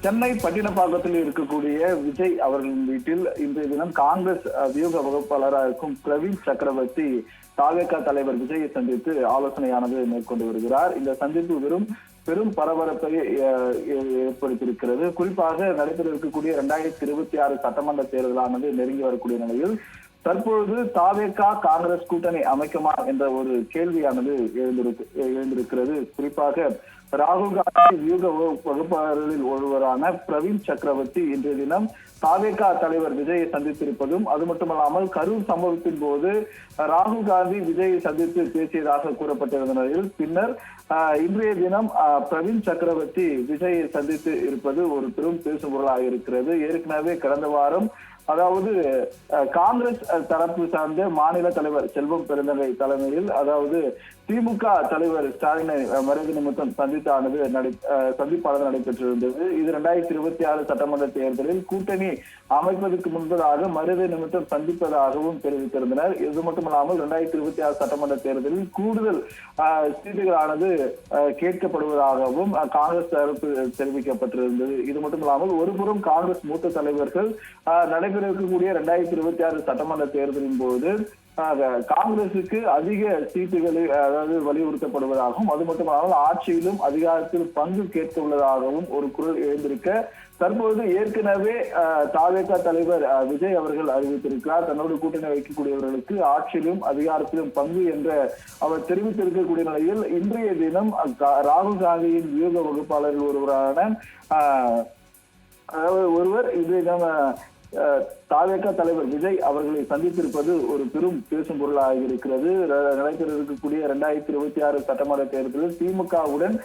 சென்னை பட்டினப்பாக்கத்தில் இருக்கக்கூடிய விஜய் அவர்களின் வீட்டில் இன்றைய தினம் காங்கிரஸ் வியூக வகுப்பாளராக இருக்கும் பிரவீன் சக்கரவர்த்தி தாவேகா தலைவர் விஜயை சந்தித்து ஆலோசனையானது மேற்கொண்டு வருகிறார். இந்த சந்திப்பு பெரும் பரபரப்பை ஏற்படுத்தியிருக்கிறது. குறிப்பாக நடைபெற இருக்கக்கூடிய 2026 சட்டமன்ற தேர்தலானது நெருங்கி வரக்கூடிய நிலையில் தற்பொழுது தாவேகா காங்கிரஸ் கூட்டணி அமைக்குமா என்ற ஒரு கேள்வியானது எழுந்திருக்கிறது. குறிப்பாக ராகுல் காந்தி வியூக வகுப்பாளர்களில் ஒருவரான பிரவீன் சக்கரவர்த்தி இன்றைய தினம் தாவேகா தலைவர் விஜயை சந்தித்திருப்பதும், அது மட்டுமல்லாமல் கரூர் சம்பவத்தின் போது ராகுல் காந்தி விஜயை சந்தித்து பேசியதாக கூறப்பட்டிருந்த நிலையில் பின்னர் இன்றைய தினம் பிரவீன் சக்கரவர்த்தி விஜயை சந்தித்து இருப்பது ஒரு பெரும் பேசும் பொருளாக இருக்கிறது. ஏற்கனவே கடந்த வாரம் அதாவது காங்கிரஸ் தரப்பு சார்ந்த மாநில தலைவர் செல்வம் பெருந்தகை தலைமையில் அதாவது திமுக தலைவர் ஸ்டாலினை மறைவு நிமித்தம் சந்திப்பானது நடைபெற்றிருந்தது. இது 2026 சட்டமன்ற தேர்தலில் கூட்டணி அமைப்பதற்கு முன்பதாக மறைவு நிமித்தம் சந்திப்பதாகவும் தெரிவித்திருந்தனர். இது மட்டுமல்லாமல் 2026 சட்டமன்ற தேர்தலில் கூடுதல் சீட்டுகளானது கேட்கப்படுவதாகவும் காங்கிரஸ் தரப்பு தெரிவிக்கப்பட்டிருந்தது. இது மட்டுமல்லாமல் ஒருபுறம் காங்கிரஸ் மூத்த தலைவர்கள் நடைபெற இருக்கக்கூடிய 2026 சட்டமன்ற தேர்தலின் போது காங்கிரசுக்கு அதிக சீட்டுகளை அதாவது வலியுறுத்தப்படுவதாகவும், அது மட்டுமல்லாமல் ஆட்சியிலும் அதிகாரத்தில் பங்கு கேட்க உள்ளதாகவும் ஒரு குரல் எழுந்திருக்க தற்போது ஏற்கனவே தாவேகா தலைவர் விஜய் அவர்கள் அறிவித்திருக்கிறார். தன்னோடு கூட்டணி வைக்கக்கூடியவர்களுக்கு ஆட்சியிலும் அதிகாரத்திலும் பங்கு என்ற அவர் தெரிவித்திருக்கக்கூடிய நிலையில் இன்றைய தினம் ராகுல் காந்தியின் வியூக வகுப்பாளர்கள் ஒருவர் இன்றைய தினம் தாவேகா தலைவர் விஜய் அவர்களை சந்தித்திருப்பது ஒரு பெரும் பேசும் பொருளாக இருக்கிறது. நடைபெற இருக்கக்கூடிய 2026 சட்டமன்ற தேர்தலில் திமுகவுடன்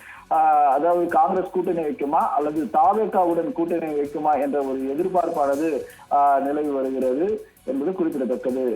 அதாவது காங்கிரஸ் கூட்டணி வைக்குமா அல்லது தாவேகாவுடன் கூட்டணி வைக்குமா என்ற ஒரு எதிர்பார்ப்பானது நிலவி வருகிறது என்பது குறிப்பிடத்தக்கது.